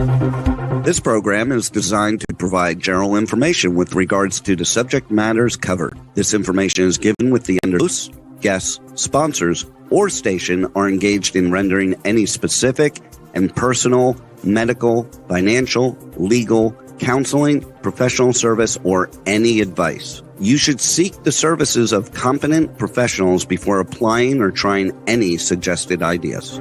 This program is designed to provide general information with regards to the subject matters covered. This information is given with the hosts, guests, sponsors, or station are engaged in rendering any specific and personal, medical, financial, legal, counseling, professional service, or any advice. You should seek the services of competent professionals before applying or trying any suggested ideas.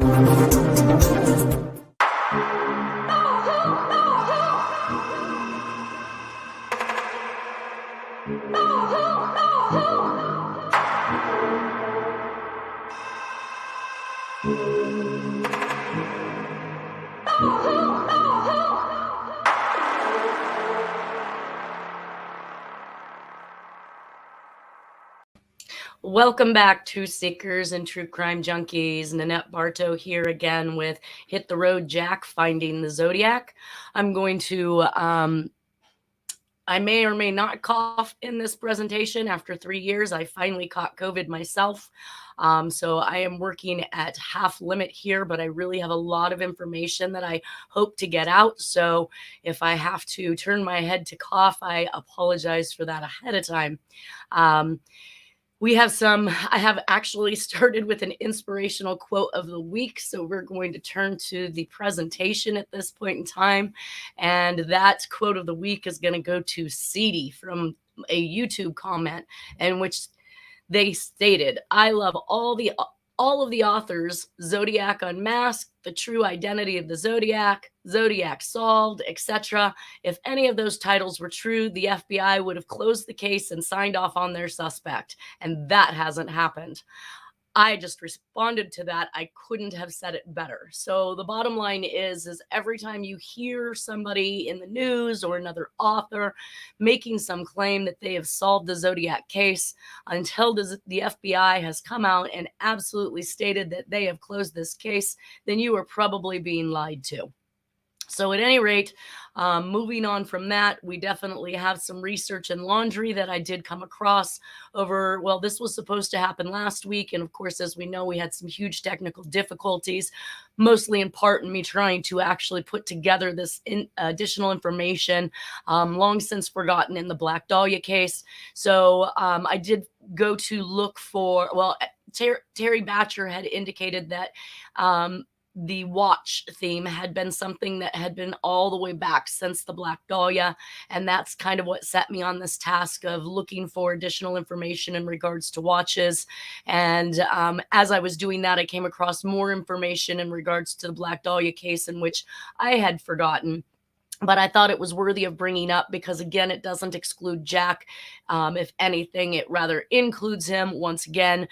Welcome back to Seekers and True Crime Junkies. Nanette Bartow here again with Hit the Road Jack, Finding the Zodiac. I'm going to, I may or may not cough in this presentation. After 3 years, I finally caught COVID myself. So I am working at half limit here, but I really have a lot of information that I hope to get out. So if I have to turn my head to cough, I apologize for that ahead of time. I have actually started with an inspirational quote of the week. So we're going to turn to the presentation at this point in time. And that quote of the week is going to go to Seedy from a YouTube comment in which they stated, "I love all of the authors, Zodiac Unmasked, The True Identity of the Zodiac, Zodiac Solved, etc. If any of those titles were true, the FBI would have closed the case and signed off on their suspect. And that hasn't happened." I just responded to that. I couldn't have said it better. So the bottom line is every time you hear somebody in the news or another author making some claim that they have solved the Zodiac case, until the FBI has come out and absolutely stated that they have closed this case, then you are probably being lied to. So at any rate, moving on from that, we definitely have some research and laundry that I did come across over, well, this was supposed to happen last week. And of course, as we know, we had some huge technical difficulties, mostly in part in me trying to actually put together this additional information, long since forgotten in the Black Dahlia case. So I did go to look for, well, Terry Batcher had indicated that the watch theme had been something that had been all the way back since the Black Dahlia. And that's kind of what set me on this task of looking for additional information in regards to watches. And as I was doing that, I came across more information in regards to the Black Dahlia case, in which I had forgotten. But I thought it was worthy of bringing up because, again, it doesn't exclude Jack. If anything, it rather includes him once again.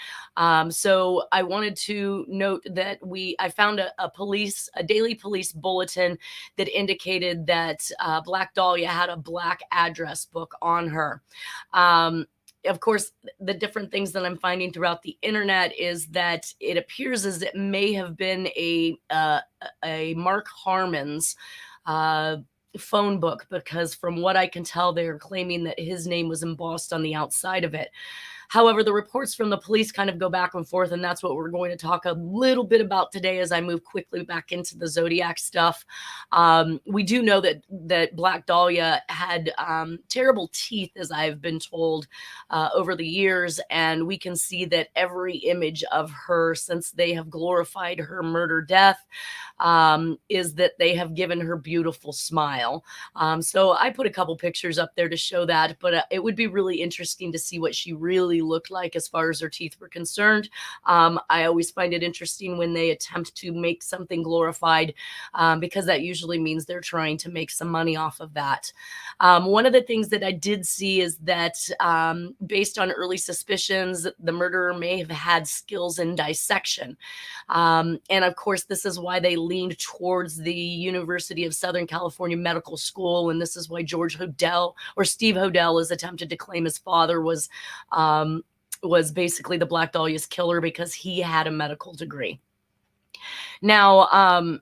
So I wanted to note that I found a daily police bulletin that indicated that Black Dahlia had a black address book on her. Of course, the different things that I'm finding throughout the internet is that it appears as it may have been a Mark Harmon's phone book, because from what I can tell, they're claiming that his name was embossed on the outside of it. However, the reports from the police kind of go back and forth, and that's what we're going to talk a little bit about today as I move quickly back into the Zodiac stuff. We do know that Black Dahlia had terrible teeth, as I've been told, over the years, and we can see that every image of her, since they have glorified her murder death, is that they have given her beautiful smile. So I put a couple pictures up there to show that, but it would be really interesting to see what she really looked like as far as her teeth were concerned. I always find it interesting when they attempt to make something glorified, because that usually means they're trying to make some money off of that. One of the things that I did see is that based on early suspicions, the murderer may have had skills in dissection. And of course, this is why they leaned towards the University of Southern California Medical School. And this is why Steve Hodel is attempted to claim his father was basically the Black Dahlia's killer, because he had a medical degree. Now,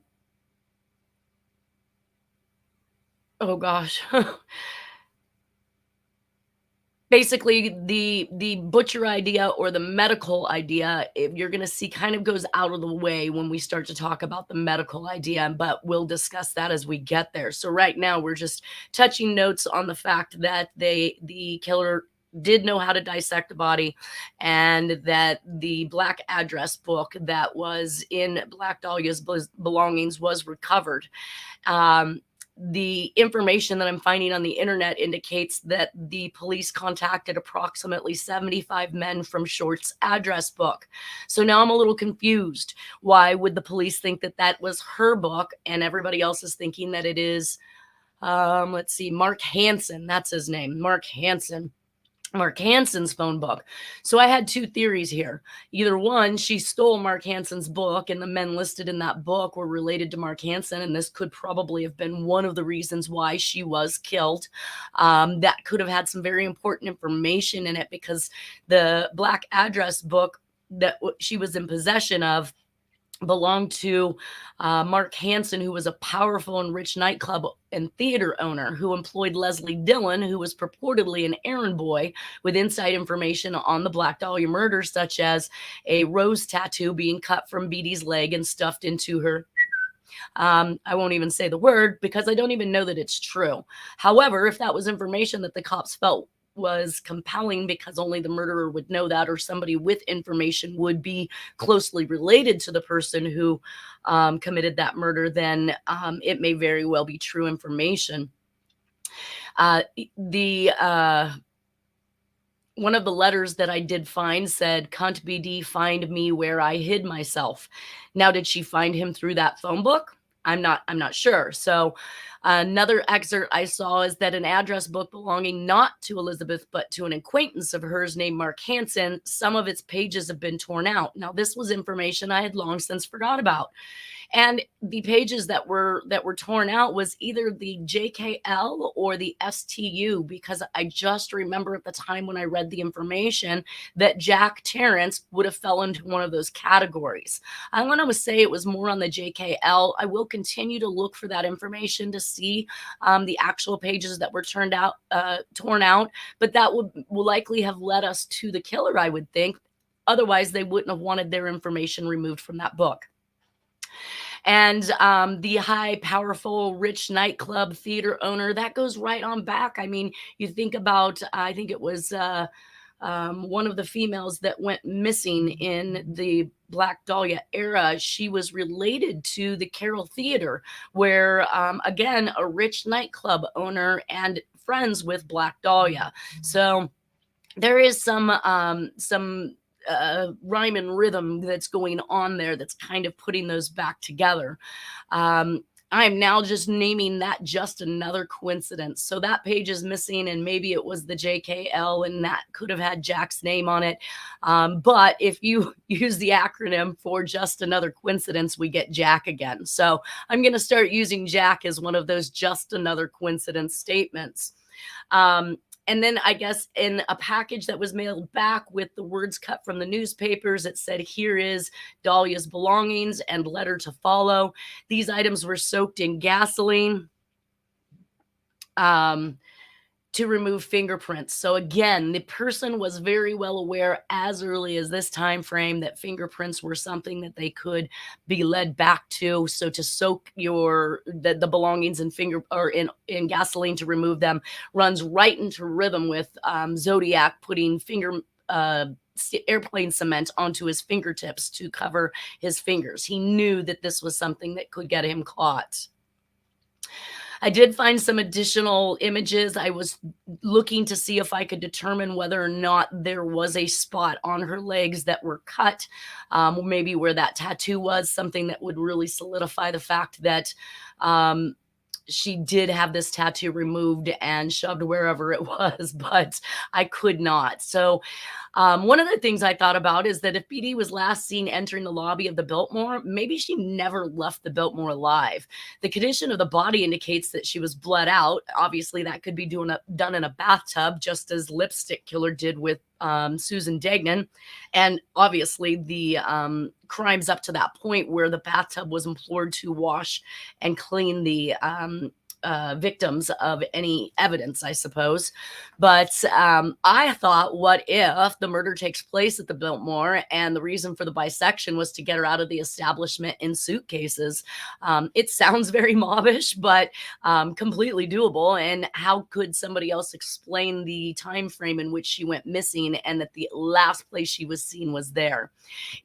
oh gosh. basically the butcher idea or the medical idea, you're going to see kind of goes out of the way when we start to talk about the medical idea, but we'll discuss that as we get there. So right now we're just touching notes on the fact that the killer did know how to dissect a body, and that the black address book that was in Black Dahlia's belongings was recovered. The information that I'm finding on the internet indicates that the police contacted approximately 75 men from Short's address book. So now I'm a little confused. Why would the police think that that was her book and everybody else is thinking that it is, let's see, Mark Hansen. That's his name, Mark Hansen. Mark Hansen's phone book. So I had two theories here. Either one, she stole Mark Hansen's book and the men listed in that book were related to Mark Hansen, and this could probably have been one of the reasons why she was killed. That could have had some very important information in it, because the black address book that she was in possession of belonged to Mark Hansen, who was a powerful and rich nightclub and theater owner who employed Leslie Dillon, who was purportedly an errand boy with inside information on the Black Dahlia murder, such as a rose tattoo being cut from Beatty's leg and stuffed into her. I won't even say the word because I don't even know that it's true. However, if that was information that the cops felt was compelling because only the murderer would know that, or somebody with information would be closely related to the person who committed that murder, then it may very well be true information. One of the letters that I did find said, "Cunt BD, find me where I hid myself." Now, did she find him through that phone book? I'm not sure. So another excerpt I saw is that an address book belonging not to Elizabeth, but to an acquaintance of hers named Mark Hansen, some of its pages have been torn out. Now, this was information I had long since forgot about. And the pages that were torn out was either the JKL or the STU, because I just remember at the time when I read the information that Jack Tarrance would have fell into one of those categories. I want to say it was more on the JKL. I will continue to look for that information to see the actual pages that were torn out, but that will likely have led us to the killer, I would think. Otherwise, they wouldn't have wanted their information removed from that book. And the high, powerful, rich nightclub theater owner, that goes right on back. I mean, you think about, I think it was one of the females that went missing in the Black Dahlia era. She was related to the Carroll Theater, where, again, a rich nightclub owner and friends with Black Dahlia. So there is some rhyme and rhythm that's going on there that's kind of putting those back together. I'm now just naming that just another coincidence. So that page is missing, and maybe it was the JKL and that could have had Jack's name on it. But if you use the acronym for just another coincidence, we get Jack again. So I'm going to start using Jack as one of those just another coincidence statements. And then I guess in a package that was mailed back with the words cut from the newspapers, it said, "Here is Dahlia's belongings and letter to follow." These items were soaked in gasoline to remove fingerprints. So again, the person was very well aware as early as this time frame that fingerprints were something that they could be led back to. So to soak the belongings in gasoline to remove them runs right into rhythm with Zodiac putting airplane cement onto his fingertips to cover his fingers. He knew that this was something that could get him caught. I did find some additional images. I was looking to see if I could determine whether or not there was a spot on her legs that were cut, maybe where that tattoo was, something that would really solidify the fact that she did have this tattoo removed and shoved wherever it was, but I could not. So one of the things I thought about is that if BD was last seen entering the lobby of the Biltmore, maybe she never left the Biltmore alive. The condition of the body indicates that she was bled out. Obviously, that could be done in a bathtub, just as Lipstick Killer did with Susan Degnan. And obviously, the crimes up to that point where the bathtub was implored to wash and clean the victims of any evidence, I suppose. But I thought, what if the murder takes place at the Biltmore and the reason for the bisection was to get her out of the establishment in suitcases? It sounds very mobbish, but completely doable. And how could somebody else explain the time frame in which she went missing and that the last place she was seen was there?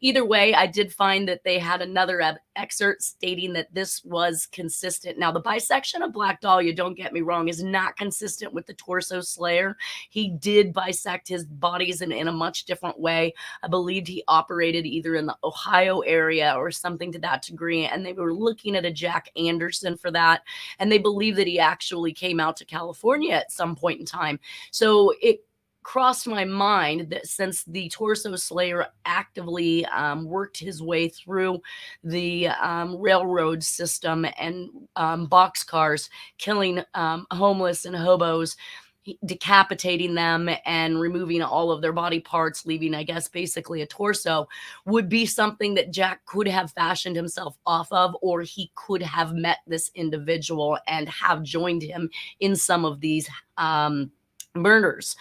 Either way, I did find that they had another excerpt stating that this was consistent. Now, the bisection of Black Dahlia, don't get me wrong, is not consistent with the torso slayer. He did bisect his bodies in a much different way. I believed he operated either in the Ohio area or something to that degree, and they were looking at a Jack Anderson for that, and they believe that he actually came out to California at some point in time. So it crossed my mind that since the torso slayer actively worked his way through the railroad system and boxcars, killing homeless and hobos, decapitating them and removing all of their body parts, leaving, I guess, basically a torso, would be something that Jack could have fashioned himself off of, or he could have met this individual and have joined him in some of these murders.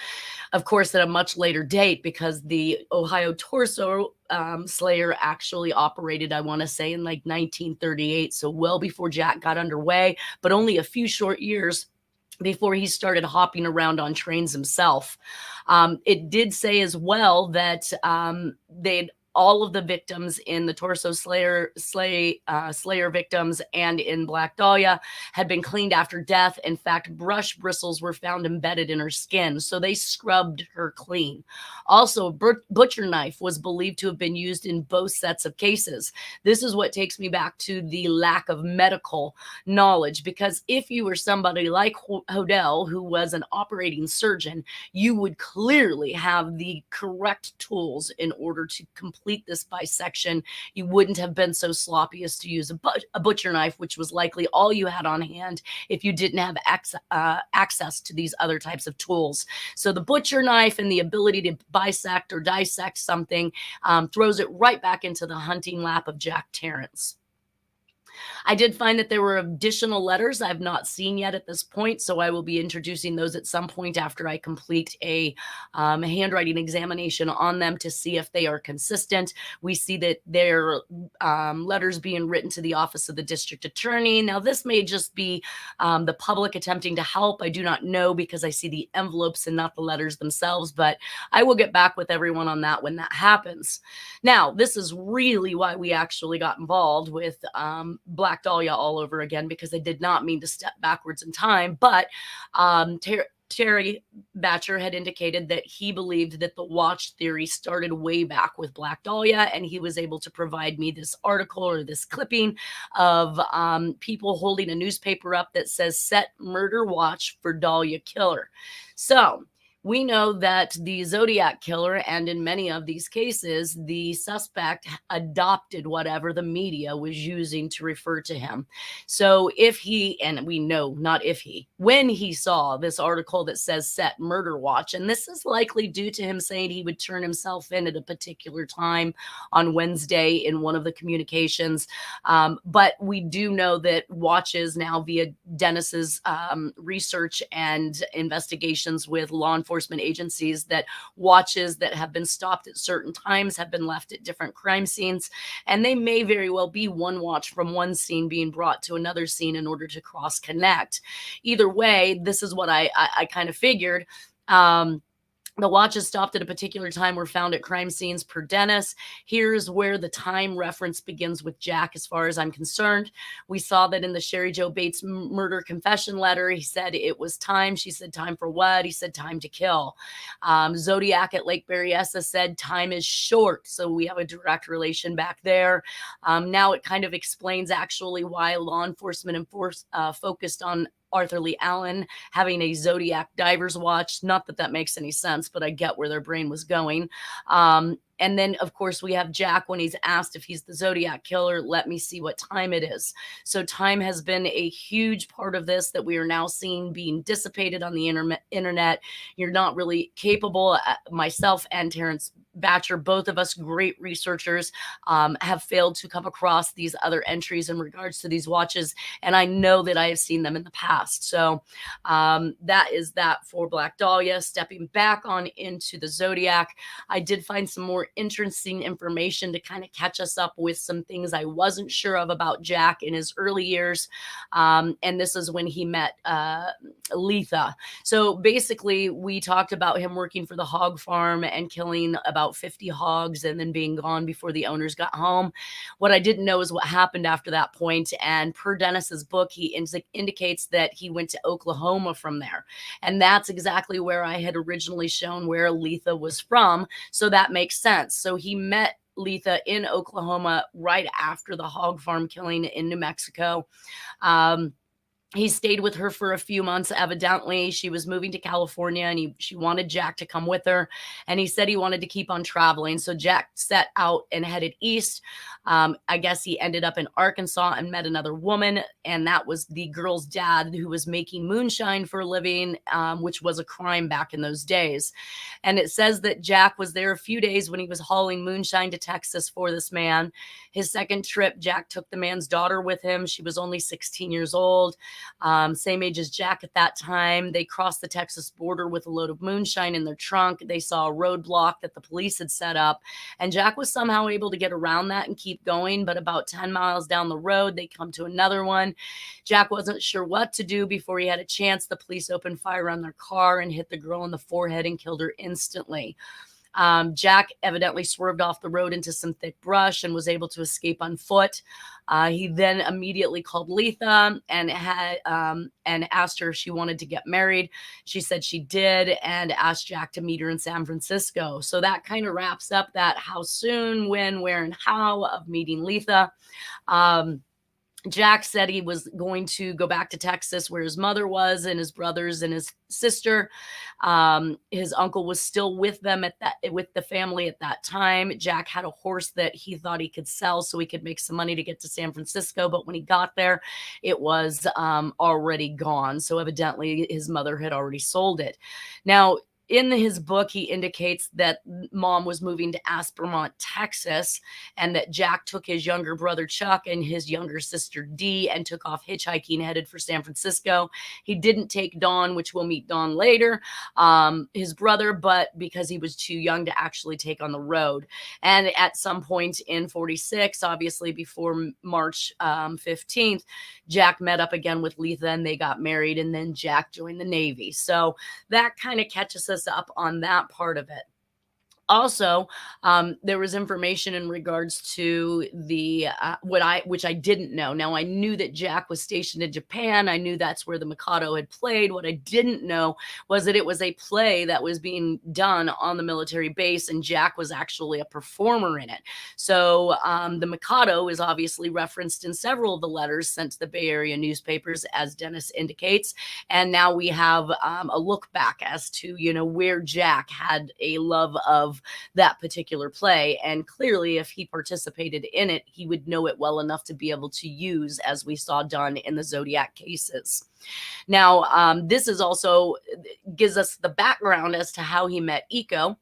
Of course, at a much later date, because the Ohio torso slayer actually operated, I want to say, in like 1938, so well before Jack got underway, but only a few short years before he started hopping around on trains himself. It did say as well that all of the victims in the torso slayer victims and in Black Dahlia had been cleaned after death. In fact, brush bristles were found embedded in her skin, so they scrubbed her clean. Also, a butcher knife was believed to have been used in both sets of cases. This is what takes me back to the lack of medical knowledge, because if you were somebody like Hodel, who was an operating surgeon, you would clearly have the correct tools in order to complete this bisection. You wouldn't have been so sloppy as to use a butcher knife, which was likely all you had on hand if you didn't have access to these other types of tools. So the butcher knife and the ability to bisect or dissect something throws it right back into the hunting lap of Jack Tarrance. I did find that there were additional letters I've not seen yet at this point, so I will be introducing those at some point after I complete a handwriting examination on them to see if they are consistent. We see that there are letters being written to the office of the district attorney. Now, this may just be the public attempting to help. I do not know, because I see the envelopes and not the letters themselves, but I will get back with everyone on that when that happens. Now, this is really why we actually got involved with Black Dahlia all over again, because I did not mean to step backwards in time, but Terry Batcher had indicated that he believed that the watch theory started way back with Black Dahlia, and he was able to provide me this article or this clipping of people holding a newspaper up that says "Set Murder Watch for Dahlia Killer." So we know that the Zodiac Killer, and in many of these cases, the suspect adopted whatever the media was using to refer to him. So if he, and we know not if he, when he saw this article that says "Set Murder Watch," and this is likely due to him saying he would turn himself in at a particular time on Wednesday in one of the communications. But we do know that watches now, via Dennis's research and investigations with law enforcement agencies, that watches that have been stopped at certain times have been left at different crime scenes, and they may very well be one watch from one scene being brought to another scene in order to cross connect. Either way, this is what I kind of figured. The watches stopped at a particular time were found at crime scenes per Dennis. Here's where the time reference begins with Jack, as far as I'm concerned. We saw that in the Sherry Jo Bates murder confession letter. He said it was time. She said, "Time for what?" He said, "Time to kill." Zodiac at Lake Berryessa said, "Time is short." So we have a direct relation back there. Now it kind of explains actually why law enforcement focused on Arthur Lee Allen having a Zodiac diver's watch. Not that that makes any sense, but I get where their brain was going. And then, of course, we have Jack when he's asked if he's the Zodiac Killer. Let me see what time it is. So time has been a huge part of this that we are now seeing being dissipated on the internet. You're not really capable. Myself and Tarrance Batcher, both of us great researchers, have failed to come across these other entries in regards to these watches. And I know that I have seen them in the past. So that is that for Black Dahlia. Stepping back on into the Zodiac, I did find some more interesting information to kind of catch us up with some things I wasn't sure of about Jack in his early years. And this is when he met Letha. So basically, we talked about him working for the hog farm and killing about 50 hogs and then being gone before the owners got home. What I didn't know is what happened after that point. And per Dennis's book, he indicates that he went to Oklahoma from there. And that's exactly where I had originally shown where Letha was from. So that makes sense. So he met Letha in Oklahoma right after the hog farm killing in New Mexico. He stayed with her for a few months. Evidently, she was moving to California and she wanted Jack to come with her. And he said he wanted to keep on traveling. So Jack set out and headed east. I guess he ended up in Arkansas and met another woman. And that was the girl's dad who was making moonshine for a living, which was a crime back in those days. And it says that Jack was there a few days when he was hauling moonshine to Texas for this man. His second trip, Jack took the man's daughter with him. She was only 16 years old. Same age as Jack at that time. They crossed the Texas border with a load of moonshine in their trunk. They saw a roadblock that the police had set up, and Jack was somehow able to get around that and keep going. But about 10 miles down the road, they come to another one. Jack wasn't sure what to do before he had a chance. The police opened fire on their car and hit the girl in the forehead and killed her instantly. Jack evidently swerved off the road into some thick brush and was able to escape on foot. He then immediately called Letha and asked her if she wanted to get married. She said she did and asked Jack to meet her in San Francisco. So that kind of wraps up that how soon, when, where, and how of meeting Letha. Jack said he was going to go back to Texas where his mother was and his brothers and his sister. His uncle was still with them with the family at that time. Jack had a horse that he thought he could sell so he could make some money to get to San Francisco. But when he got there, it was already gone. So evidently his mother had already sold it. Now, in his book, he indicates that mom was moving to Aspermont, Texas, and that Jack took his younger brother Chuck and his younger sister Dee and took off hitchhiking, headed for San Francisco. He didn't take Don, which we'll meet Don later, his brother, but because he was too young to actually take on the road. And at some point in 46, obviously before March 15th, Jack met up again with Letha and they got married, and then Jack joined the Navy. So that kind of catches us up on that part of it. Also, there was information in regards to the which I didn't know. Now, I knew that Jack was stationed in Japan. I knew that's where the Mikado had played. What I didn't know was that it was a play that was being done on the military base, and Jack was actually a performer in it. So the Mikado is obviously referenced in several of the letters sent to the Bay Area newspapers, as Dennis indicates. And now we have a look back as to, where Jack had a love of that particular play. And clearly, if he participated in it, he would know it well enough to be able to use, as we saw done in the Zodiac cases. Now, this is also gives us the background as to how he met Iko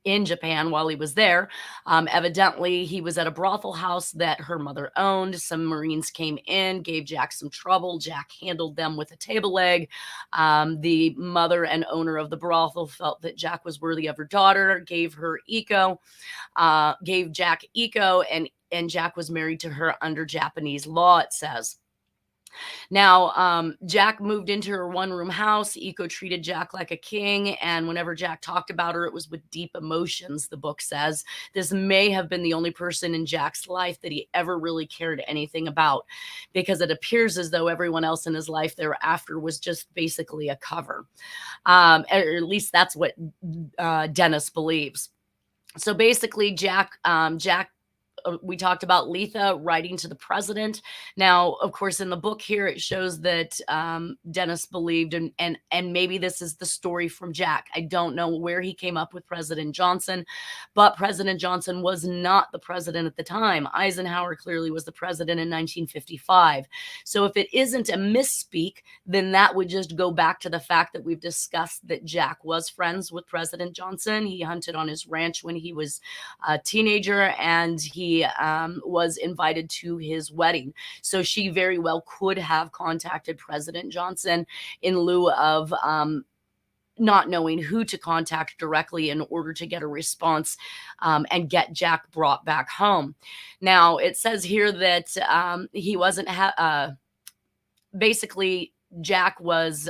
in Japan while he was there. Evidently, he was at a brothel house that her mother owned. Some Marines came in, gave Jack some trouble. Jack handled them with a table leg. The mother and owner of the brothel felt that Jack was worthy of her daughter, gave Jack Iko, and Jack was married to her under Japanese law, it says. Now, Jack moved into her one-room house. Iko treated Jack like a king, and whenever Jack talked about her, it was with deep emotions, the book says. This may have been the only person in Jack's life that he ever really cared anything about, because it appears as though everyone else in his life thereafter was just basically a cover. Or at least that's what Dennis believes. So basically, Jack we talked about Letha writing to the president. Now, of course, in the book here, it shows that Dennis believed, and maybe this is the story from Jack. I don't know where he came up with President Johnson, but President Johnson was not the president at the time. Eisenhower clearly was the president in 1955. So if it isn't a misspeak, then that would just go back to the fact that we've discussed that Jack was friends with President Johnson. He hunted on his ranch when he was a teenager, and he was invited to his wedding. So she very well could have contacted President Johnson in lieu of not knowing who to contact directly in order to get a response and get Jack brought back home. Now, it says here that he wasn't, basically, Jack was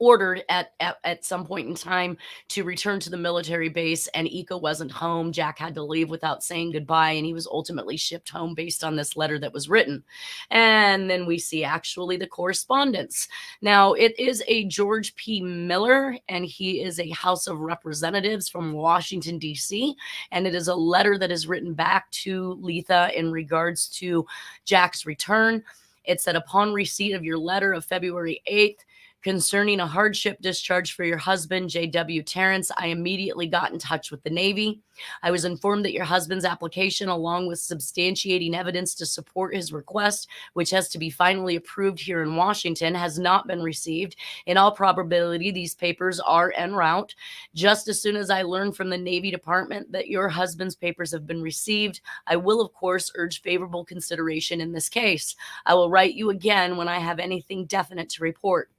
ordered at some point in time to return to the military base, and Ika wasn't home. Jack had to leave without saying goodbye, and he was ultimately shipped home based on this letter that was written. And then we see actually the correspondence. Now, it is a George P. Miller, and he is a House of Representatives from Washington, D.C., and it is a letter that is written back to Letha in regards to Jack's return. It said, upon receipt of your letter of February 8th, concerning a hardship discharge for your husband, J.W. Tarrance, I immediately got in touch with the Navy. I was informed that your husband's application, along with substantiating evidence to support his request, which has to be finally approved here in Washington, has not been received. In all probability, these papers are en route. Just as soon as I learn from the Navy Department that your husband's papers have been received, I will, of course, urge favorable consideration in this case. I will write you again when I have anything definite to report.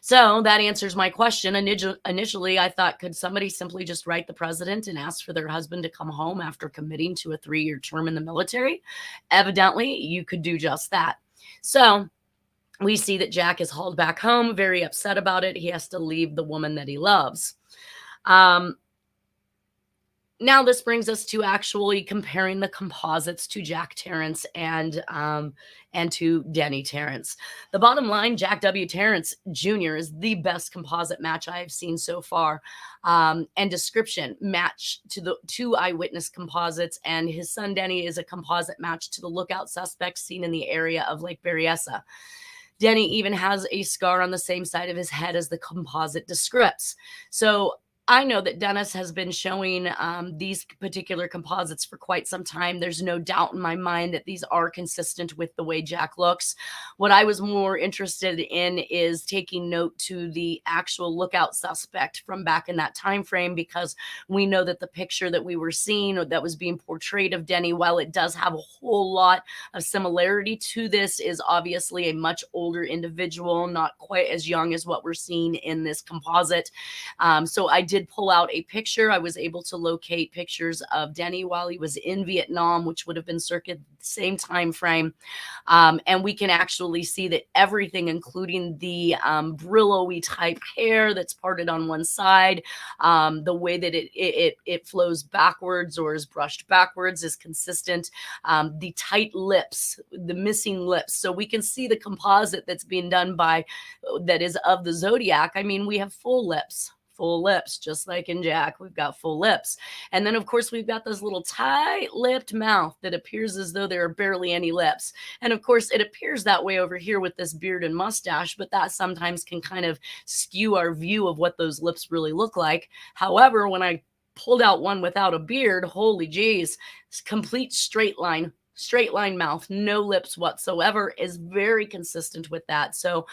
So that answers my question. Initially, I thought, could somebody simply just write the president and ask for their husband to come home after committing to a 3-year term in the military? Evidently, you could do just that. So we see that Jack is hauled back home, very upset about it. He has to leave the woman that he loves. Now this brings us to actually comparing the composites to Jack Tarrance and to Denny Tarrance. The bottom line, Jack W. Tarrance Jr. is the best composite match I have seen so far. And description match to the 2 eyewitness composites, and his son Denny is a composite match to the lookout suspect seen in the area of Lake Berryessa. Denny even has a scar on the same side of his head as the composite descripts. So I know that Dennis has been showing these particular composites for quite some time. There's no doubt in my mind that these are consistent with the way Jack looks. What I was more interested in is taking note to the actual lookout suspect from back in that time frame, because we know that the picture that we were seeing or that was being portrayed of Denny, while it does have a whole lot of similarity to this, is obviously a much older individual, not quite as young as what we're seeing in this composite. So I did pull out a picture. I was able to locate pictures of Denny while he was in Vietnam, which would have been circa the same time frame. And we can actually see that everything, including the Brillo-y type hair that's parted on one side, the way that it flows backwards or is brushed backwards is consistent. The tight lips, the missing lips. So we can see the composite that's being done by, that is of the Zodiac. I mean, we have full lips, just like in Jack. We've got full lips. And then, of course, we've got this little tight-lipped mouth that appears as though there are barely any lips. And, of course, it appears that way over here with this beard and mustache, but that sometimes can kind of skew our view of what those lips really look like. However, when I pulled out one without a beard, holy geez, complete straight line mouth, no lips whatsoever, is very consistent with that. So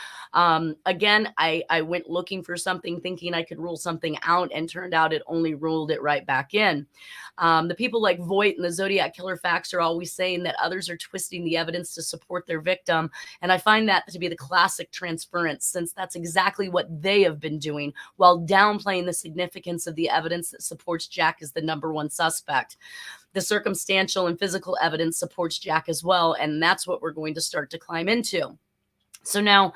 again, I went looking for something thinking I could rule something out, and turned out it only ruled it right back in. The people like Voight and the Zodiac Killer facts are always saying that others are twisting the evidence to support their victim. And I find that to be the classic transference, since that's exactly what they have been doing, while downplaying the significance of the evidence that supports Jack as the #1 suspect. The circumstantial and physical evidence supports Jack as well, and that's what we're going to start to climb into. So now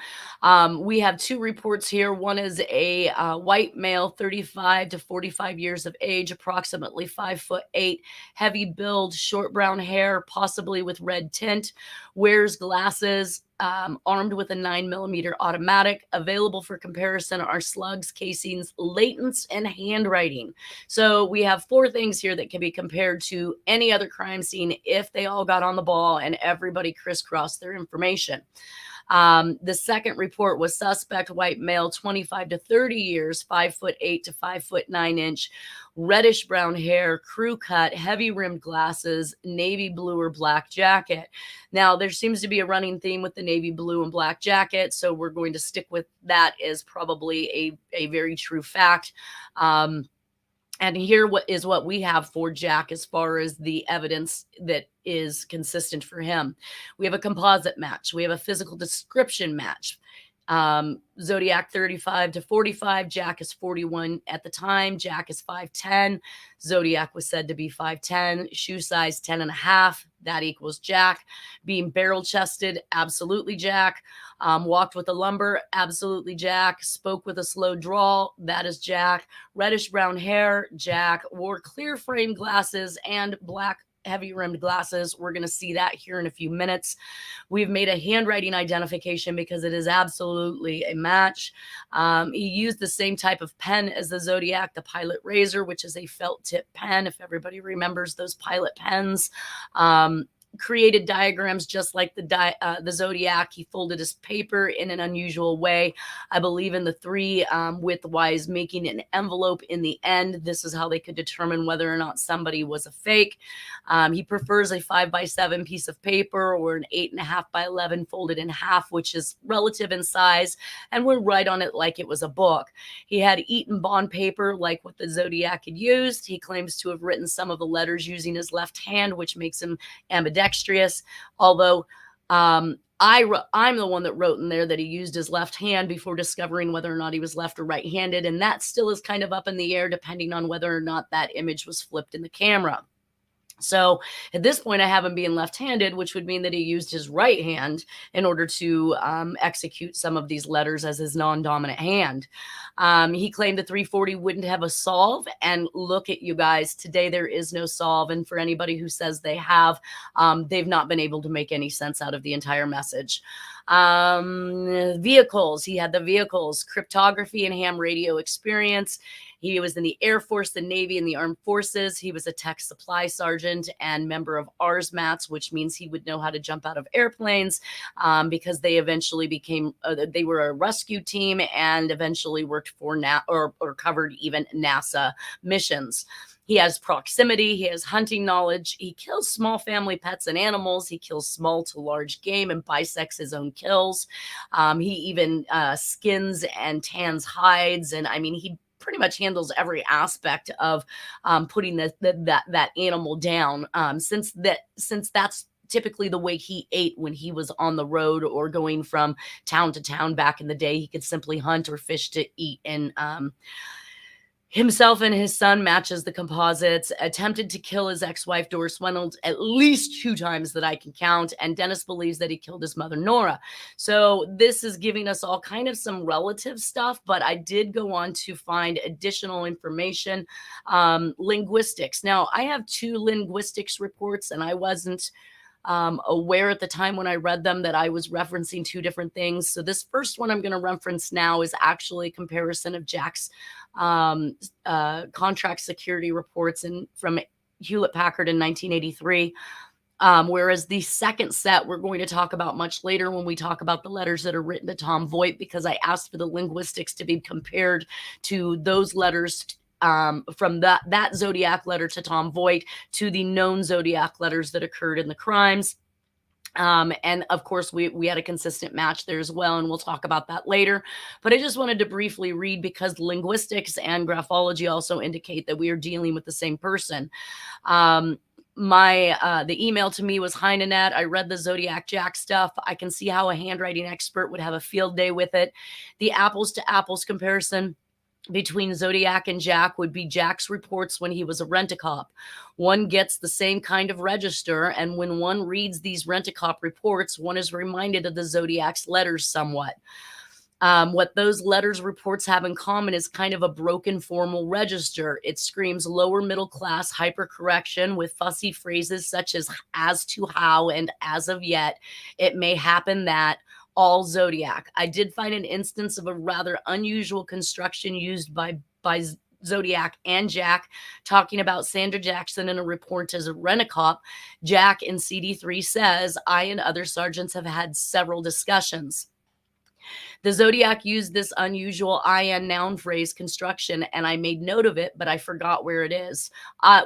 we have two reports here. One is a white male, 35 to 45 years of age, approximately 5'8", heavy build, short brown hair, possibly with red tint, wears glasses, armed with a 9mm automatic. Available for comparison are slugs, casings, latents, and handwriting. So we have four things here that can be compared to any other crime scene if they all got on the ball and everybody crisscrossed their information. The second report was suspect white male, 25 to 30 years, 5'8" to 5'9", reddish brown hair, crew cut, heavy rimmed glasses, navy blue or black jacket. Now, there seems to be a running theme with the navy blue and black jacket, so we're going to stick with that as probably a very true fact. And here is what we have for Jack as far as the evidence that is consistent for him. We have a composite match. We have a physical description match. Zodiac 35 to 45. Jack is 41 at the time. Jack is 5'10". Zodiac was said to be 5'10". Shoe size 10.5. That equals Jack. Being barrel chested, absolutely Jack. Walked with a lumber, absolutely Jack. Spoke with a slow drawl, that is Jack. Reddish brown hair, Jack. Wore clear frame glasses and black heavy rimmed glasses. We're going to see that here in a few minutes. We've made a handwriting identification because it is absolutely a match. He used the same type of pen as the Zodiac, the Pilot Razor, which is a felt tip pen, if everybody remembers those Pilot pens. Created diagrams just like the Zodiac. He folded his paper in an unusual way. I believe in the three widthwise, making an envelope in the end. This is how they could determine whether or not somebody was a fake. He prefers a 5x7 piece of paper or an 8.5x11 folded in half, which is relative in size, and would write on it like it was a book. He had Eaton Bond paper like what the Zodiac had used. He claims to have written some of the letters using his left hand, which makes him ambidextrous. Although I'm the one that wrote in there that he used his left hand before discovering whether or not he was left or right-handed, and that still is kind of up in the air depending on whether or not that image was flipped in the camera. So at this point, I have him being left-handed, which would mean that he used his right hand in order to execute some of these letters as his non-dominant hand. He claimed the 340 wouldn't have a solve. And look at you guys, today there is no solve. And for anybody who says they have, they've not been able to make any sense out of the entire message. Vehicles. He had the vehicles, cryptography and ham radio experience. He was in the Air Force, the Navy, and the Armed Forces. He was a tech supply sergeant and member of RSMATs, which means he would know how to jump out of airplanes because they eventually became, they were a rescue team and eventually worked for or covered even NASA missions. He has proximity. He has hunting knowledge. He kills small family pets and animals. He kills small to large game and bisects his own kills. He even skins and tans hides. And I mean, he pretty much handles every aspect of putting that animal down. Since that's typically the way he ate when he was on the road or going from town to town back in the day. He could simply hunt or fish to eat. And himself and his son matches the composites. Attempted to kill his ex-wife Doris Reynolds at least 2 times that I can count, and Dennis believes that he killed his mother Nora. So this is giving us all kind of some relative stuff, but I did go on to find additional information. Linguistics. Now, I have 2 linguistics reports, and I wasn't aware at the time when I read them that I was referencing 2 different things. So this first one I'm going to reference now is actually a comparison of Jack's contract security reports from Hewlett Packard in 1983. Whereas the second set we're going to talk about much later when we talk about the letters that are written to Tom Voigt, because I asked for the linguistics to be compared to those letters from that Zodiac letter to Tom Voigt to the known Zodiac letters that occurred in the crimes. And of course, we had a consistent match there as well, and we'll talk about that later. But I just wanted to briefly read because linguistics and graphology also indicate that we are dealing with the same person. The email to me was, "Hi, Nanette. I read the Zodiac Jack stuff. I can see how a handwriting expert would have a field day with it. The apples to apples comparison between Zodiac and Jack would be Jack's reports when he was a rent-a-cop. One gets the same kind of register, and when one reads these rent-a-cop reports, one is reminded of the Zodiac's letters somewhat. What those letters reports have in common is kind of a broken formal register. It screams lower middle class hypercorrection with fussy phrases such as to, how, and as of yet. It may happen that all Zodiac. I did find an instance of a rather unusual construction used by Zodiac and Jack, talking about Sandra Jackson in a report as a rent-a-cop. Jack in CD3 says, I and other sergeants have had several discussions. The Zodiac used this unusual IN noun phrase construction, and I made note of it, but I forgot where it is.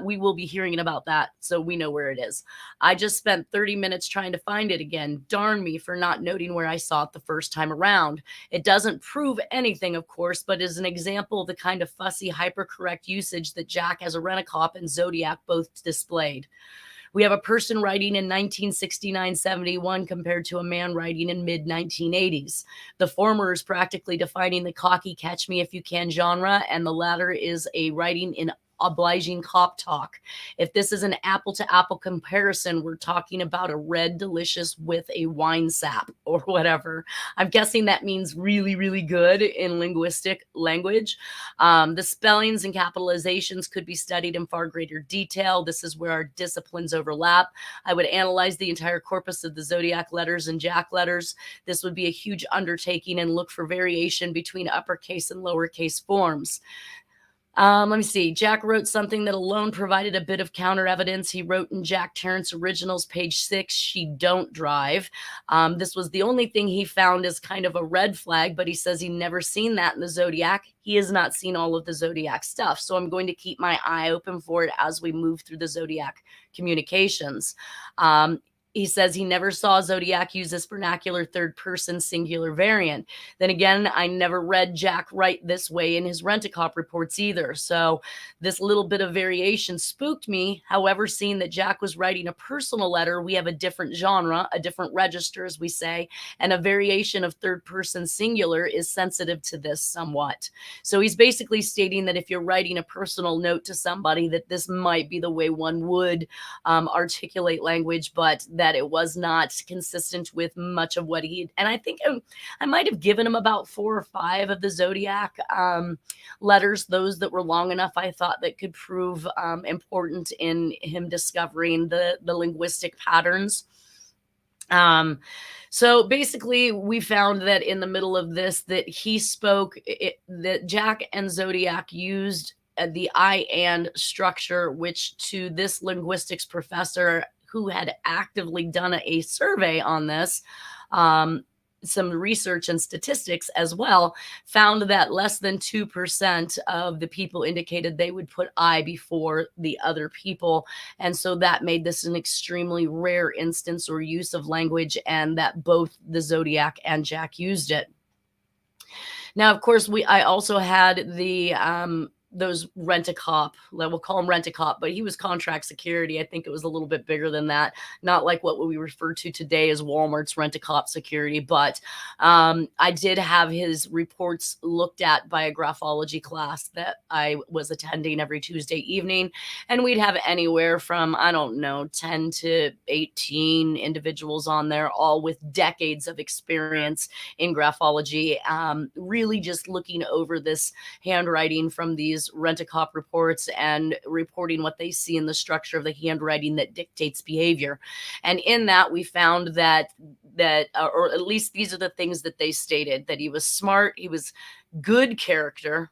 We will be hearing about that, so we know where it is. I just spent 30 minutes trying to find it again. Darn me for not noting where I saw it the first time around. It doesn't prove anything, of course, but is an example of the kind of fussy, hypercorrect usage that Jack as a rent-a-cop and Zodiac both displayed. We have a person writing in 1969-71 compared to a man writing in mid-1980s. The former is practically defining the cocky catch-me-if-you-can genre, and the latter is a writing in obliging cop talk. If this is an apple-to-apple comparison, we're talking about a red delicious with a wine sap or whatever. I'm guessing that means really, really good in linguistic language. The spellings and capitalizations could be studied in far greater detail. This is where our disciplines overlap. I would analyze the entire corpus of the Zodiac letters and Jack letters. This would be a huge undertaking and look for variation between uppercase and lowercase forms. Let me see. Jack wrote something that alone provided a bit of counter evidence. He wrote in Jack Tarrance Originals, page 6, she don't drive. This was the only thing he found as kind of a red flag, but he says he never seen that in the Zodiac. He has not seen all of the Zodiac stuff. So I'm going to keep my eye open for it as we move through the Zodiac communications. He says he never saw Zodiac use this vernacular third-person singular variant. Then again, I never read Jack write this way in his rent-a-cop reports either. So this little bit of variation spooked me. However, seeing that Jack was writing a personal letter, we have a different genre, a different register, as we say, and a variation of third-person singular is sensitive to this somewhat. So he's basically stating that if you're writing a personal note to somebody, that this might be the way one would articulate language, but that it was not consistent with much of what he, and I think I might have given him about 4 or 5 of the Zodiac letters, those that were long enough I thought that could prove important in him discovering the linguistic patterns. So basically we found that in the middle of this, that he spoke, that Jack and Zodiac used the I and structure, which to this linguistics professor who had actively done a survey on this, some research and statistics as well, found that less than 2% of the people indicated they would put I before the other people. And so that made this an extremely rare instance or use of language, and that both the Zodiac and Jack used it. Now, of course, I also had the those rent-a-cop, we'll call him rent-a-cop, but he was contract security. I think it was a little bit bigger than that. Not like what we refer to today as Walmart's rent-a-cop security, but I did have his reports looked at by a graphology class that I was attending every Tuesday evening. And we'd have anywhere from, I don't know, 10 to 18 individuals on there, all with decades of experience in graphology, really just looking over this handwriting from these rent-a-cop reports and reporting what they see in the structure of the handwriting that dictates behavior. And in that, we found that or at least these are the things that they stated: that he was smart, he was good character.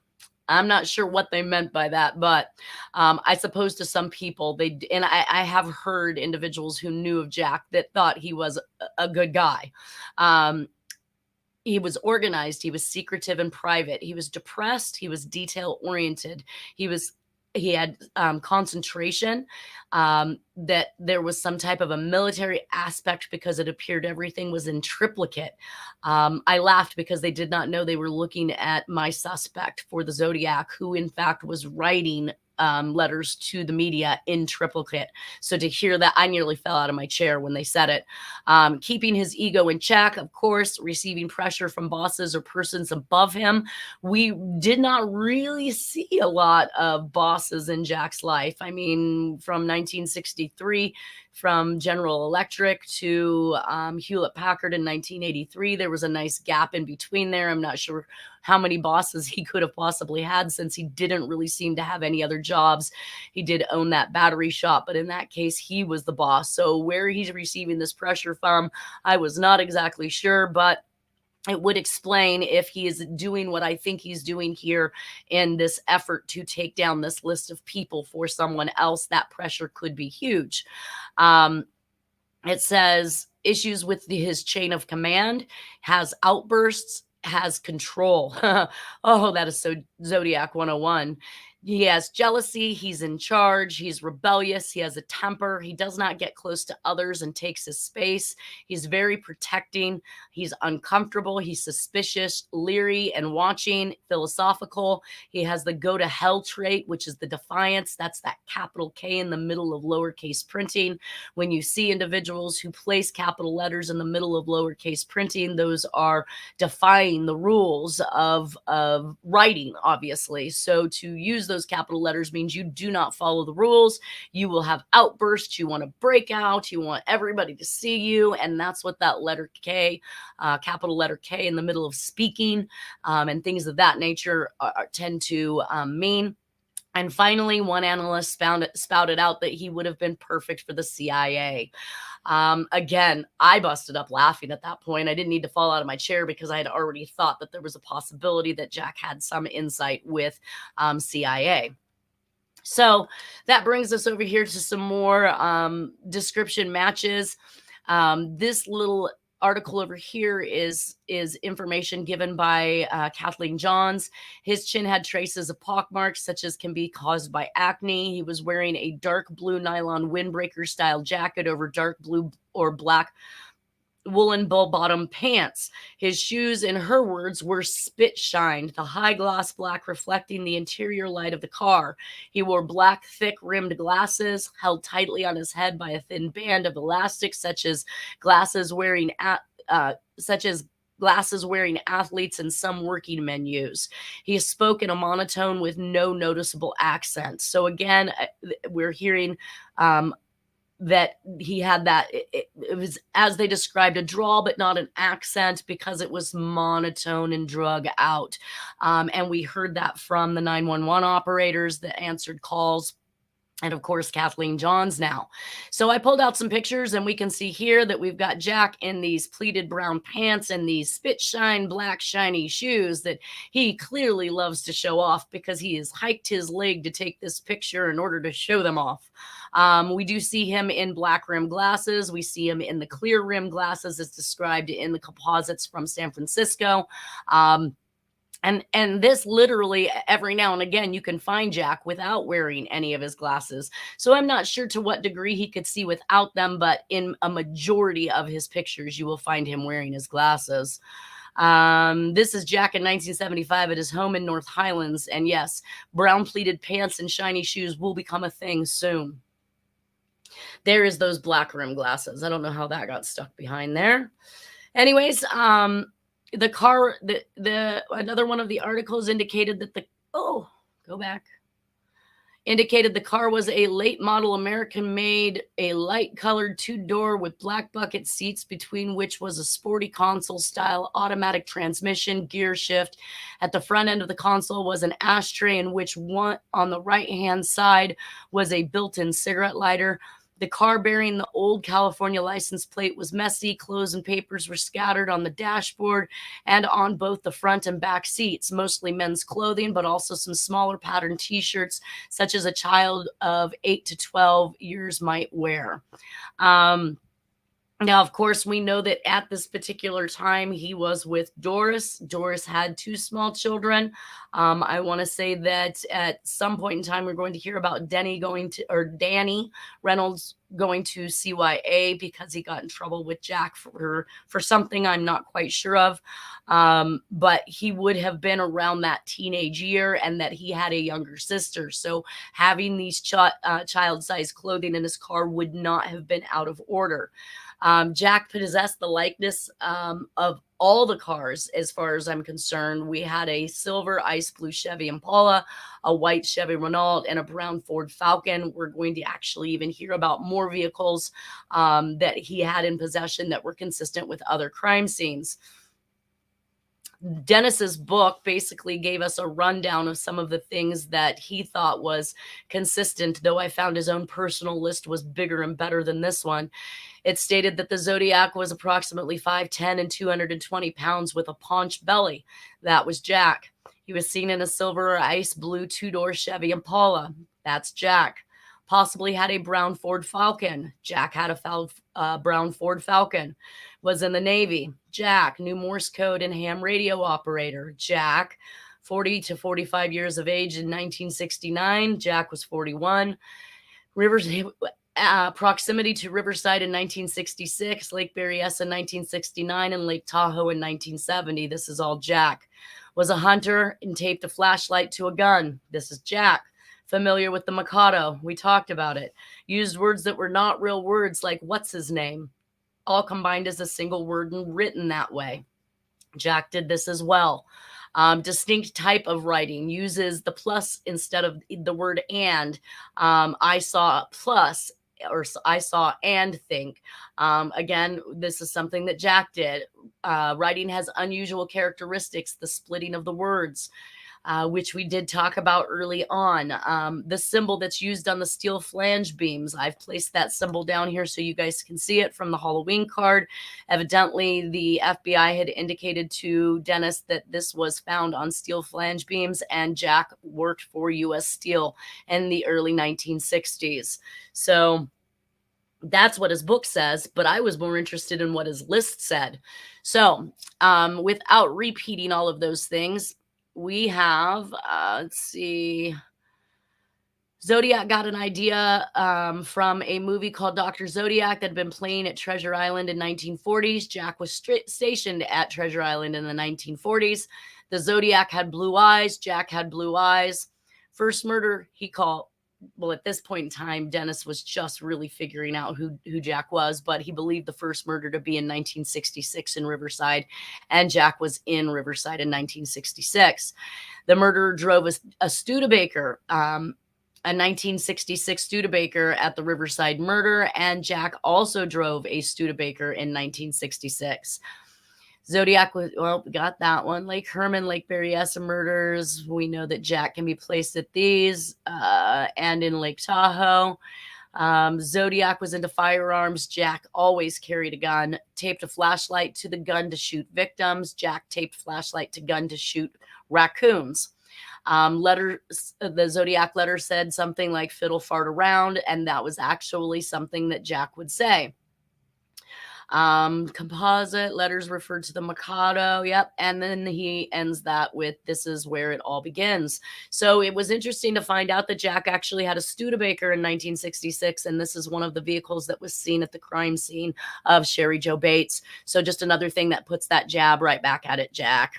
I'm not sure what they meant by that, but I suppose to some people, I have heard individuals who knew of Jack that thought he was a good guy. He was organized. He was secretive and private. He was depressed. He was detail oriented. He had concentration, that there was some type of a military aspect because it appeared everything was in triplicate. I laughed because they did not know they were looking at my suspect for the Zodiac, who in fact was writing letters to the media in triplicate. So to hear that, I nearly fell out of my chair when they said it. Keeping his ego in check, of course, receiving pressure from bosses or persons above him. We did not really see a lot of bosses in Jack's life. I mean, from 1963, from General Electric to Hewlett Packard in 1983, there was a nice gap in between there. I'm not sure how many bosses he could have possibly had, since he didn't really seem to have any other jobs. He did own that battery shop, but in that case, he was the boss. So where he's receiving this pressure from, I was not exactly sure, but it would explain if he is doing what I think he's doing here in this effort to take down this list of people for someone else. That pressure could be huge. It says issues with his chain of command, has outbursts, has control. Oh, that is so Zodiac 101. He has jealousy. He's in charge. He's rebellious. He has a temper. He does not get close to others and takes his space. He's very protecting. He's uncomfortable. He's suspicious, leery, and watching, philosophical. He has the go to hell trait, which is the defiance. That's that capital K in the middle of lowercase printing. When you see individuals who place capital letters in the middle of lowercase printing, those are defying the rules of writing, obviously. So to use those capital letters means you do not follow the rules. You will have outbursts. You want to break out. You want everybody to see you. And that's what that letter K, capital letter K in the middle of speaking, and things of that nature tend to mean. And finally, one analyst spouted out that he would have been perfect for the CIA. Again, I busted up laughing at that point. I didn't need to fall out of my chair because I had already thought that there was a possibility that Jack had some insight with CIA. So that brings us over here to some more description matches. This little article over here is information given by Kathleen Johns. His chin had traces of pockmarks, such as can be caused by acne. He was wearing a dark blue nylon windbreaker style jacket over dark blue or black woolen bell-bottom pants. His shoes, in her words, were spit shined, the high gloss black reflecting the interior light of the car. He wore black, thick rimmed glasses held tightly on his head by a thin band of elastic, such as glasses wearing athletes and some working men use. He spoke in a monotone with no noticeable accent. So again, we're hearing that he had that, it was, as they described, a drawl, but not an accent, because it was monotone and drug out. And we heard that from the 911 operators that answered calls. And of course, Kathleen Johns now. So I pulled out some pictures, and we can see here that we've got Jack in these pleated brown pants and these spit shine black shiny shoes that he clearly loves to show off, because he has hiked his leg to take this picture in order to show them off. We do see him in black rim glasses. We see him in the clear rim glasses as described in the composites from San Francisco. And this literally every now and again, you can find Jack without wearing any of his glasses. So I'm not sure to what degree he could see without them, but in a majority of his pictures, you will find him wearing his glasses. This is Jack in 1975 at his home in North Highlands. And yes, brown pleated pants and shiny shoes will become a thing soon. There is those black rim glasses. I don't know how that got stuck behind there. Anyways, the car, another one of the articles indicated that indicated the car was a late model American made, a light colored 2-door with black bucket seats, between which was a sporty console style automatic transmission, gear shift. At the front end of the console was an ashtray, in which one on the right hand side was a built-in cigarette lighter. The car bearing the old California license plate was messy. Clothes and papers were scattered on the dashboard and on both the front and back seats, mostly men's clothing, but also some smaller pattern t-shirts, such as a child of 8 to 12 years might wear. Now, of course, we know that at this particular time he was with Doris. Doris had two small children. I want to say that at some point in time, we're going to hear about Danny Reynolds going to CYA because he got in trouble with Jack for something I'm not quite sure of. But he would have been around that teenage year, and that he had a younger sister. So having these child-sized clothing in his car would not have been out of order. Jack possessed the likeness of all the cars, as far as I'm concerned. We had a silver ice blue Chevy Impala, a white Chevy Renault, and a brown Ford Falcon. We're going to actually even hear about more vehicles that he had in possession that were consistent with other crime scenes. Dennis's book basically gave us a rundown of some of the things that he thought was consistent, though I found his own personal list was bigger and better than this one. It stated that the Zodiac was approximately 5'10" and 220 pounds with a paunch belly. That was Jack. He was seen in a silver ice blue two-door Chevy Impala. That's Jack. Possibly had a brown Ford Falcon. Jack had a brown Ford Falcon. Was in the Navy. Jack, knew Morse code and ham radio operator. Jack, 40 to 45 years of age in 1969. Jack was 41. Proximity to Riverside in 1966, Lake Berryessa in 1969, and Lake Tahoe in 1970. This is all Jack. Was a hunter and taped a flashlight to a gun. This is Jack. Familiar with the Mikado. We talked about it. Used words that were not real words, like what's his name, all combined as a single word and written that way. Jack did this as well. Distinct type of writing, uses the plus instead of the word and. I saw plus, or I saw and think. Again, this is something that Jack did. Writing has unusual characteristics, the splitting of the words, which we did talk about early on. The symbol that's used on the steel flange beams, I've placed that symbol down here so you guys can see it from the Halloween card. Evidently, the FBI had indicated to Dennis that this was found on steel flange beams, and Jack worked for U.S. Steel in the early 1960s. So that's what his book says, but I was more interested in what his list said. So without repeating all of those things, we have, let's see, Zodiac got an idea from a movie called Dr. Zodiac that had been playing at Treasure Island in 1940s. Jack was stationed at Treasure Island in the 1940s. The Zodiac had blue eyes. Jack had blue eyes. First murder he called, well, at this point in time, Dennis was just really figuring out who Jack was, but he believed the first murder to be in 1966 in Riverside, and Jack was in Riverside in 1966. The murderer drove a Studebaker, a 1966 Studebaker at the Riverside murder, and Jack also drove a Studebaker in 1966. Zodiac was, well, got that one. Lake Herman, Lake Berryessa murders. We know that Jack can be placed at these and in Lake Tahoe. Zodiac was into firearms. Jack always carried a gun. Taped a flashlight to the gun to shoot victims. Jack taped flashlight to gun to shoot raccoons. The Zodiac letter said something like fiddle fart around, and that was actually something that Jack would say. Composite letters referred to the Mikado. Yep. And then he ends that with, this is where it all begins. So it was interesting to find out that Jack actually had a Studebaker in 1966. And this is one of the vehicles that was seen at the crime scene of Sherry Jo Bates. So just another thing that puts that jab right back at it, Jack.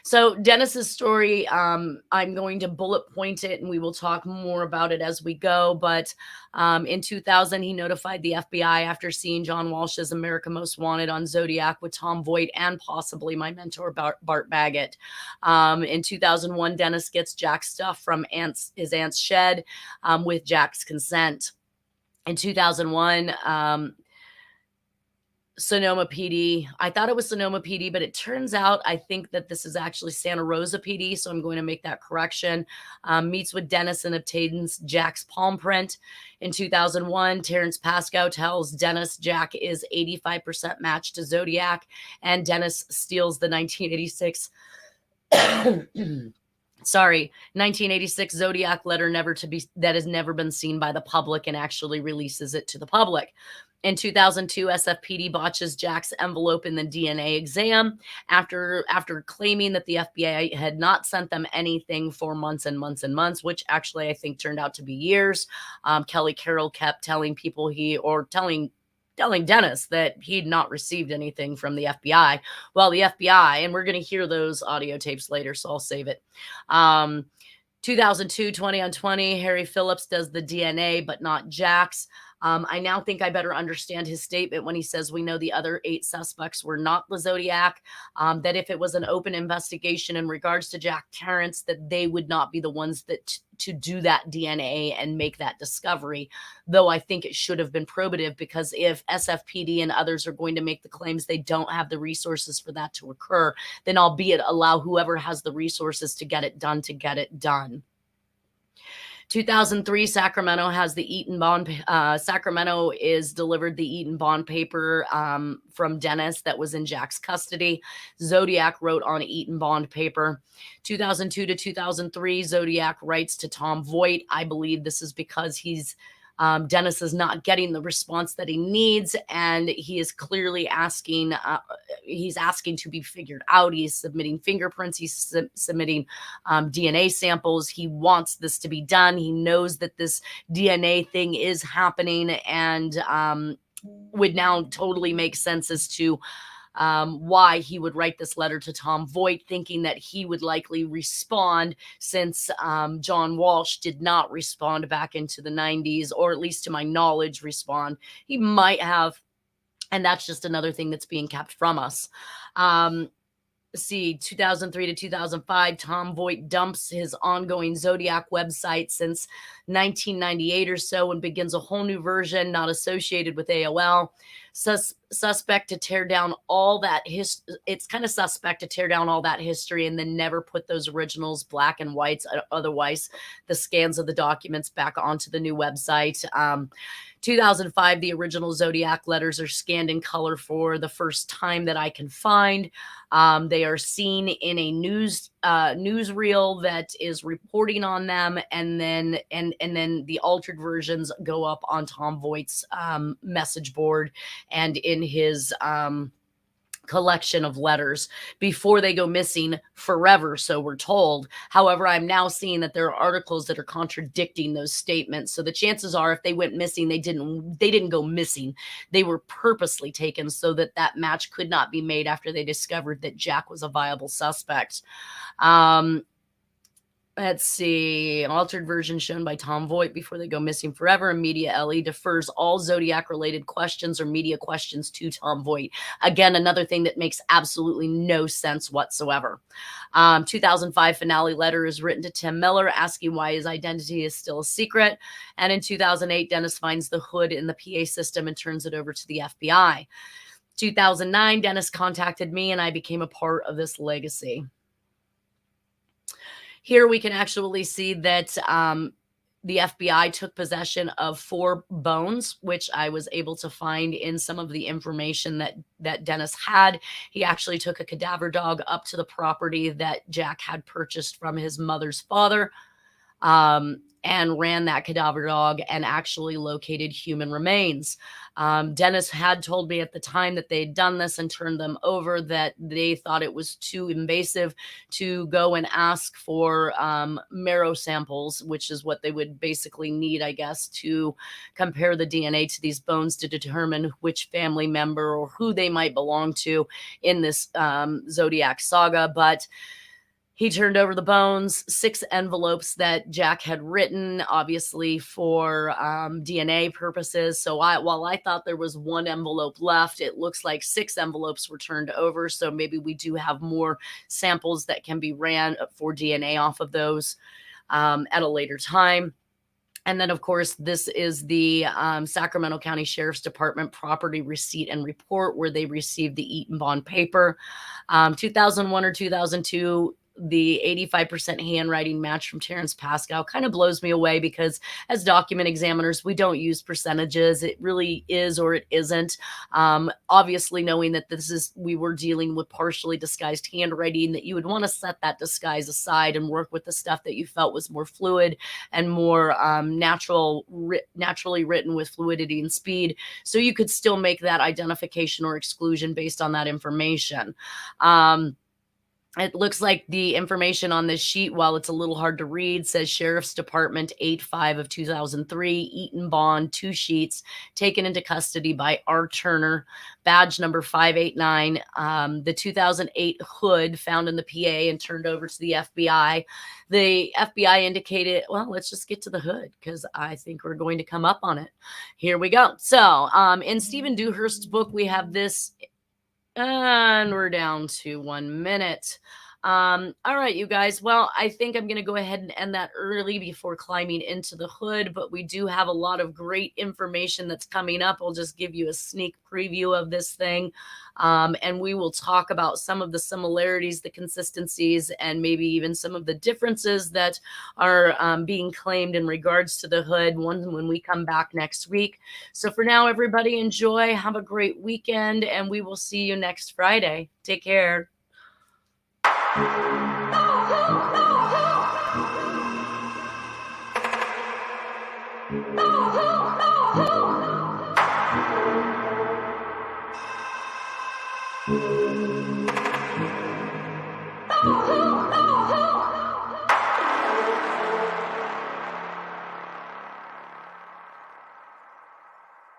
So Dennis's story, I'm going to bullet point it, and we will talk more about it as we go. But in 2000, he notified the FBI after seeing John Walsh's America Most Wanted on Zodiac with Tom Voight and possibly my mentor, Bart Baggett. In 2001, Dennis gets Jack's stuff from his aunt's shed with Jack's consent. In 2001, Sonoma PD. I thought it was Sonoma PD, but it turns out I think that this is actually Santa Rosa PD, so I'm going to make that correction. Meets with Dennis and obtains Jack's palm print. In 2001, Tarrance Pascoe tells Dennis Jack is 85% matched to Zodiac, and Dennis steals the 1986 1986 Zodiac letter that has never been seen by the public, and actually releases it to the public. In 2002, SFPD botches Jack's envelope in the DNA exam after claiming that the FBI had not sent them anything for months and months and months, which actually I think turned out to be years. Kelly Carroll kept telling people telling Dennis that he'd not received anything from the FBI. Well, the FBI, and we're going to hear those audio tapes later, so I'll save it. 2002, 20 on 20, Harry Phillips does the DNA, but not Jack's. I now think I better understand his statement when he says we know the other 8 suspects were not the Zodiac, that if it was an open investigation in regards to Jack Tarrance, that they would not be the ones that to do that DNA and make that discovery, though I think it should have been probative, because if SFPD and others are going to make the claims they don't have the resources for that to occur, then albeit allow whoever has the resources to get it done to get it done. 2003, Sacramento has the Eaton Bond. Sacramento is delivered the Eaton Bond paper from Dennis that was in Jack's custody. Zodiac wrote on Eaton Bond paper. 2002 to 2003, Zodiac writes to Tom Voight. I believe this is because Dennis is not getting the response that he needs, and he is clearly asking, he's asking to be figured out. He's submitting fingerprints. He's submitting DNA samples. He wants this to be done. He knows that this DNA thing is happening, and would now totally make sense as to why he would write this letter to Tom Voight, thinking that he would likely respond, since John Walsh did not respond back into the 90s, or at least to my knowledge respond. He might have, and that's just another thing that's being kept from us. See, 2003 to 2005, Tom Voight dumps his ongoing Zodiac website since 1998 or so and begins a whole new version not associated with AOL. Suspect to tear down all that it's kind of suspect to tear down all that history and then never put those originals, black and whites, otherwise the scans of the documents, back onto the new website. 2005, the original Zodiac letters are scanned in color for the first time that I can find. They are seen in a newsreel that is reporting on them, and then the altered versions go up on Tom Voight's message board and in his collection of letters before they go missing forever, so we're told. However, I'm now seeing that there are articles that are contradicting those statements. So the chances are, if they went missing, they didn't go missing. They were purposely taken so that that match could not be made after they discovered that Jack was a viable suspect. Let's see. An altered version shown by Tom Voight before they go missing forever. And Media LE defers all Zodiac-related questions or media questions to Tom Voight. Again, another thing that makes absolutely no sense whatsoever. 2005 finale letter is written to Tim Miller asking why his identity is still a secret. And in 2008, Dennis finds the hood in the PA system and turns it over to the FBI. 2009, Dennis contacted me and I became a part of this legacy. Here we can actually see that the FBI took possession of 4 bones, which I was able to find in some of the information that Dennis had. He actually took a cadaver dog up to the property that Jack had purchased from his mother's father, and ran that cadaver dog and actually located human remains. Dennis had told me at the time that they'd done this and turned them over, that they thought it was too invasive to go and ask for marrow samples, which is what they would basically need, I guess, to compare the DNA to these bones to determine which family member or who they might belong to in this Zodiac saga. But he turned over the bones, 6 envelopes that Jack had written, obviously for DNA purposes. So while I thought there was 1 envelope left, it looks like 6 envelopes were turned over. So maybe we do have more samples that can be ran for DNA off of those at a later time. And then, of course, this is the Sacramento County Sheriff's Department property receipt and report, where they received the Eaton Bond paper. 2001 or 2002, the 85% handwriting match from Tarrance Pascal kind of blows me away, because as document examiners, we don't use percentages. It really is or it isn't. Obviously, knowing that we were dealing with partially disguised handwriting, that you would want to set that disguise aside and work with the stuff that you felt was more fluid and more naturally written with fluidity and speed, so you could still make that identification or exclusion based on that information. It looks like the information on this sheet, while it's a little hard to read, says Sheriff's Department 8/5 of 2003, Eaton Bond, 2 sheets, taken into custody by R. Turner, badge number 589. The 2008 hood found in the PA and turned over to the FBI. The FBI indicated, well, let's just get to the hood, because I think we're going to come up on it. Here we go. So in Stephen Dewhurst's book, we have this. And we're down to 1 minute. All right, you guys. Well, I think I'm going to go ahead and end that early before climbing into the hood, but we do have a lot of great information that's coming up. I'll just give you a sneak preview of this thing. And we will talk about some of the similarities, the consistencies, and maybe even some of the differences that are being claimed in regards to the hood when we come back next week. So for now, everybody, enjoy, have a great weekend, and we will see you next Friday. Take care. Oh,